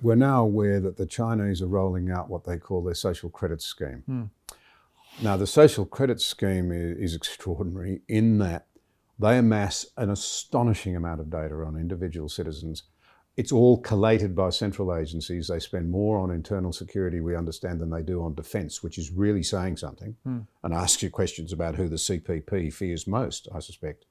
We're now aware that the Chinese are rolling out what they call their social credit scheme. Now, the social credit scheme is extraordinary in that they amass an astonishing amount of data on individual citizens. It's all collated by central agencies. They spend more on internal security, we understand, than they do on defence, which is really saying something, and asks you questions about who the CPP fears most, I suspect.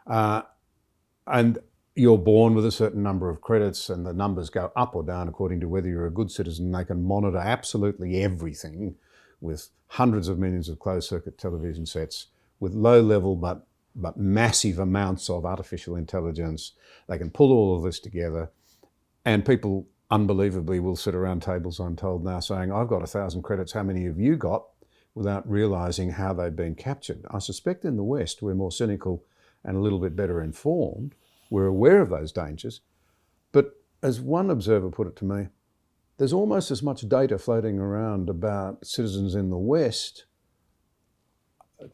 And you're born with a certain number of credits, and the numbers go up or down according to whether you're a good citizen. They can monitor absolutely everything with hundreds of millions of closed circuit television sets, with low level but massive amounts of artificial intelligence. They can pull all of this together, and people unbelievably will sit around tables, I'm told now, saying, I've got 1,000 credits, how many have you got? Without realising how they've been captured. I suspect in the West we're more cynical and a little bit better informed. We're aware of those dangers, but as one observer put it to me, there's almost as much data floating around about citizens in the West,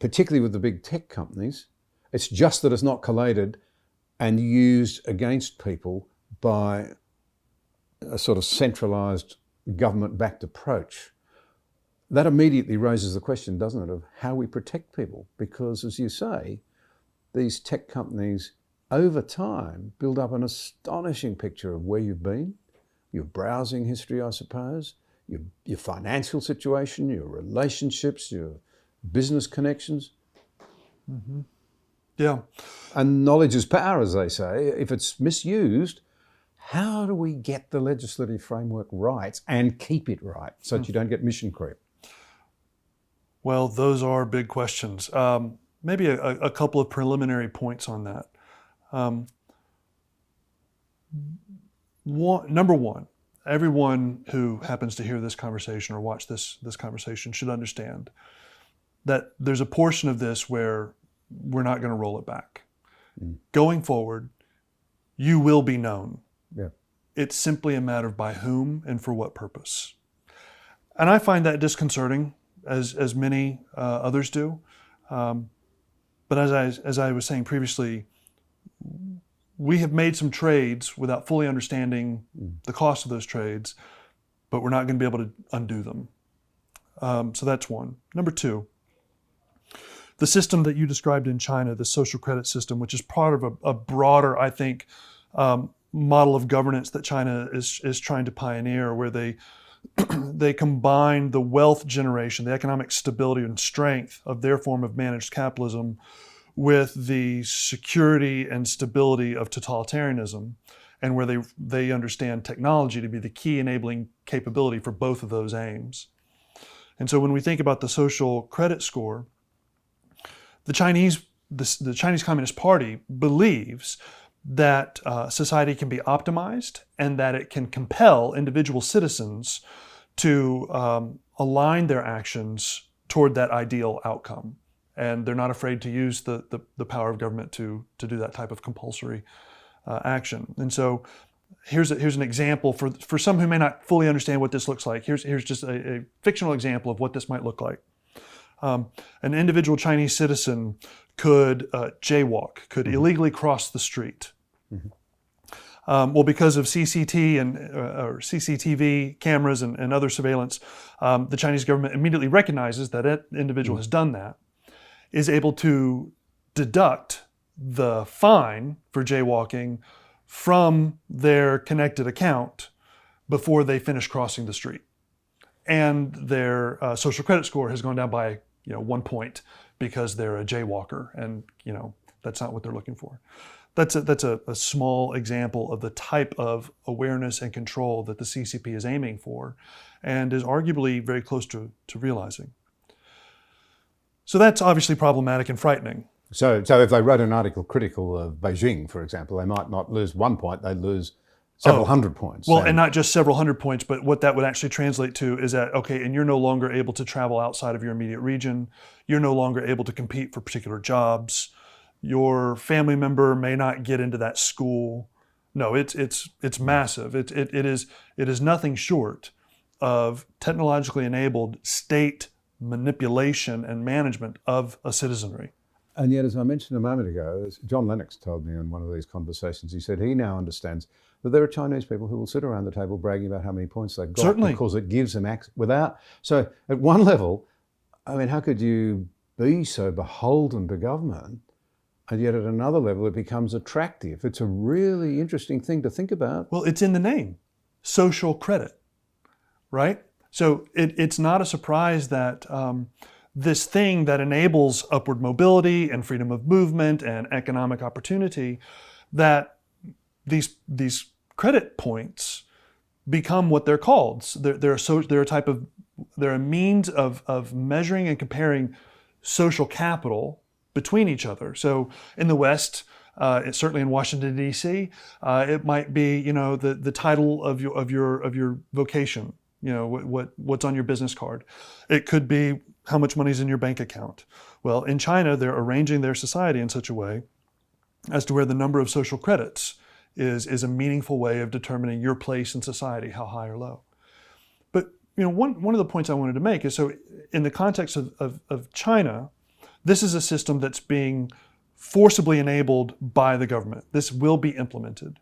particularly with the big tech companies. It's just that it's not collated and used against people by a sort of centralised government-backed approach. That immediately raises the question, doesn't it, of how we protect people? Because, as you say, these tech companies over time build up an astonishing picture of where you've been, your browsing history, I suppose, your financial situation, your relationships, your business connections. Yeah. And knowledge is power, as they say. If it's misused, how do we get the legislative framework right and keep it right so that you don't get mission creep? Well, those are big questions. Maybe a couple of preliminary points on that. Number one, everyone who happens to hear this conversation or watch this conversation should understand that there's a portion of this where we're not going to roll it back. Going forward, you will be known. Yeah. It's simply a matter of by whom and for what purpose. And I find that disconcerting, as many others do. But as I was saying previously, we have made some trades without fully understanding the cost of those trades, but we're not going to be able to undo them. So that's one. Number two, the system that you described in China, the social credit system, which is part of a broader, I think, model of governance that China is trying to pioneer, where they combine the wealth generation, the economic stability and strength of their form of managed capitalism with the security and stability of totalitarianism, and where they understand technology to be the key enabling capability for both of those aims. And so when we think about the social credit score, the Chinese Communist Party believes that society can be optimized and that it can compel individual citizens to align their actions toward that ideal outcome. And they're not afraid to use the power of government to do that type of compulsory action. And so here's an example for some who may not fully understand what this looks like. Here's just a fictional example of what this might look like. An individual Chinese citizen could jaywalk, could illegally cross the street. Well, because of CCTV cameras and other surveillance, the Chinese government immediately recognizes that an individual has done that, is able to deduct the fine for jaywalking from their connected account before they finish crossing the street. And their social credit score has gone down by 1 point because they're a jaywalker, and that's not what they're looking for. That's a small example of the type of awareness and control that the CCP is aiming for, and is arguably very close to realizing. So that's obviously problematic and frightening. So if they wrote an article critical of Beijing, for example, they might not lose 1 point, they'd lose several hundred points. Well, and not just several hundred points, but what that would actually translate to is that, okay, and you're no longer able to travel outside of your immediate region. You're no longer able to compete for particular jobs. Your family member may not get into that school. No, it's massive. It is nothing short of technologically enabled state manipulation and management of a citizenry. And yet, as I mentioned a moment ago, as John Lennox told me in one of these conversations, he said he now understands But there are Chinese people who will sit around the table bragging about how many points they've got. Certainly. Because it gives them access without. So at one level, I mean, how could you be so beholden to government? And yet at another level, it becomes attractive. It's a really interesting thing to think about. Well, it's in the name, social credit, right? So it's not a surprise that this thing that enables upward mobility and freedom of movement and economic opportunity, that these credit points become what they're called. They're a means of measuring and comparing social capital between each other. So in the West, certainly in Washington D.C., it might be the title of your vocation. What's on your business card. It could be how much money's in your bank account. Well, in China, they're arranging their society in such a way as to where the number of social credits is a meaningful way of determining your place in society, how high or low. But one of the points I wanted to make is, so in the context of China, this is a system that's being forcibly enabled by the government. This will be implemented.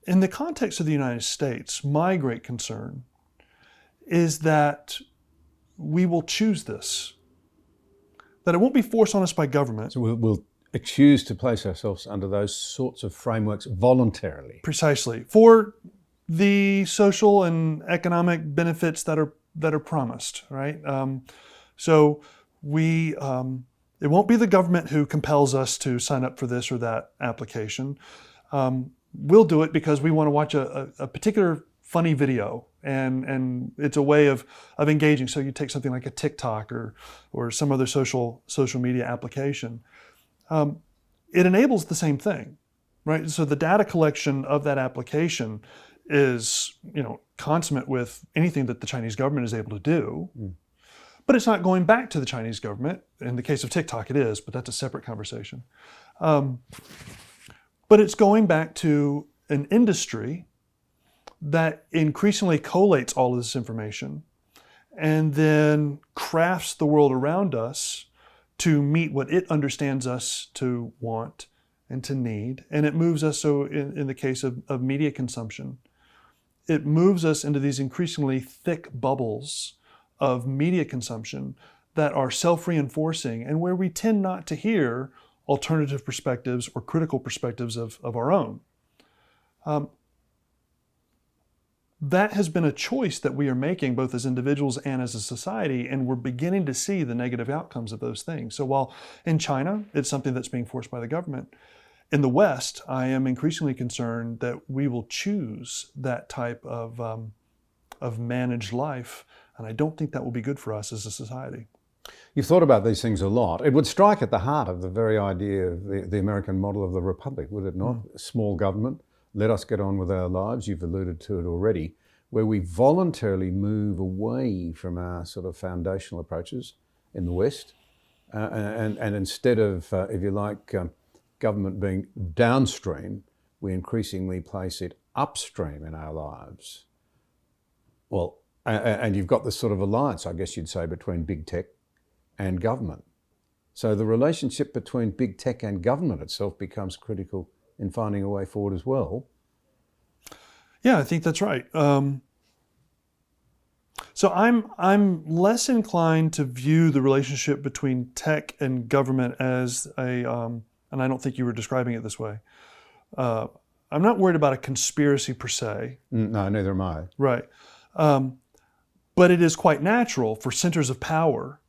In the context of the United States, my great concern is that we will choose this, that it won't be forced on us by government. So we'll choose to place ourselves under those sorts of frameworks voluntarily. Precisely, for the social and economic benefits that are promised, right? So it won't be the government who compels us to sign up for this or that application. We'll do it because we want to watch a particular funny video, and it's a way of engaging. So you take something like a TikTok or some other social media application. It enables the same thing, right? So the data collection of that application is consummate with anything that the Chinese government is able to do. But it's not going back to the Chinese government. In the case of TikTok, it is, but that's a separate conversation. But it's going back to an industry that increasingly collates all of this information and then crafts the world around us to meet what it understands us to want and to need. And it moves us, so in the case of media consumption, it moves us into these increasingly thick bubbles of media consumption that are self-reinforcing and where we tend not to hear alternative perspectives or critical perspectives of our own. That has been a choice that we are making both as individuals and as a society, and we're beginning to see the negative outcomes of those things. So while in China, it's something that's being forced by the government, in the West, I am increasingly concerned that we will choose that type of managed life, and I don't think that will be good for us as a society. You've thought about these things a lot. It would strike at the heart of the very idea of the American model of the republic, would it not? Small government, let us get on with our lives. You've alluded to it already, where we voluntarily move away from our sort of foundational approaches in the West, and instead of, if you like, government being downstream, we increasingly place it upstream in our lives. Well, and you've got this sort of alliance, I guess you'd say, between big tech and government. So the relationship between big tech and government itself becomes critical in finding a way forward as well. Yeah, I think that's right. So I'm less inclined to view the relationship between tech and government as and I don't think you were describing it this way. I'm not worried about a conspiracy per se. No, neither am I. Right. But it is quite natural for centers of power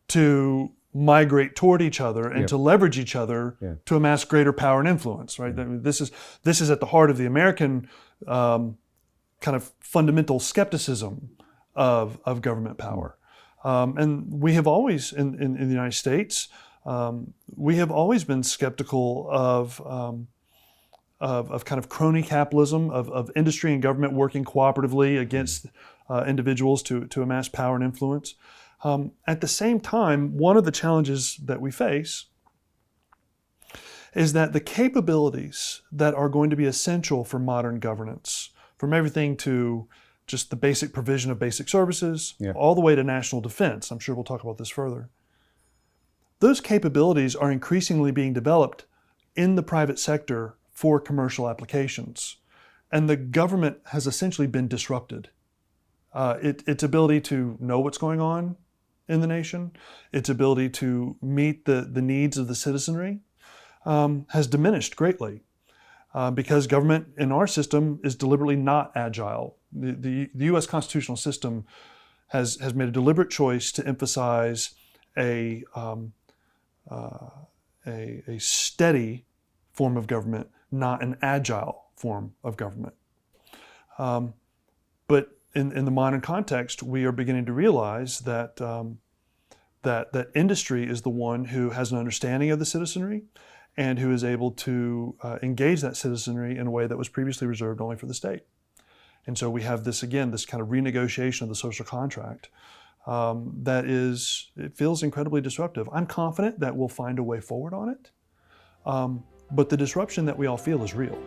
to migrate toward each other and to leverage each other to amass greater power and influence, right? I mean, this is at the heart of the American kind of fundamental skepticism of government power. And we have always, in the United States, we have always been skeptical of kind of crony capitalism, of industry and government working cooperatively against individuals to amass power and influence. At the same time, one of the challenges that we face is that the capabilities that are going to be essential for modern governance, from everything to just the basic provision of basic services, all the way to national defense, I'm sure we'll talk about this further, those capabilities are increasingly being developed in the private sector for commercial applications. And the government has essentially been disrupted. Its ability to know what's going on in the nation, its ability to meet the needs of the citizenry has diminished greatly because government in our system is deliberately not agile. The U.S. constitutional system has made a deliberate choice to emphasize a steady form of government, not an agile form of government. But in the modern context, we are beginning to realize that that industry is the one who has an understanding of the citizenry and who is able to engage that citizenry in a way that was previously reserved only for the state. And so we have this, again, this kind of renegotiation of the social contract it feels incredibly disruptive. I'm confident that we'll find a way forward on it, but the disruption that we all feel is real.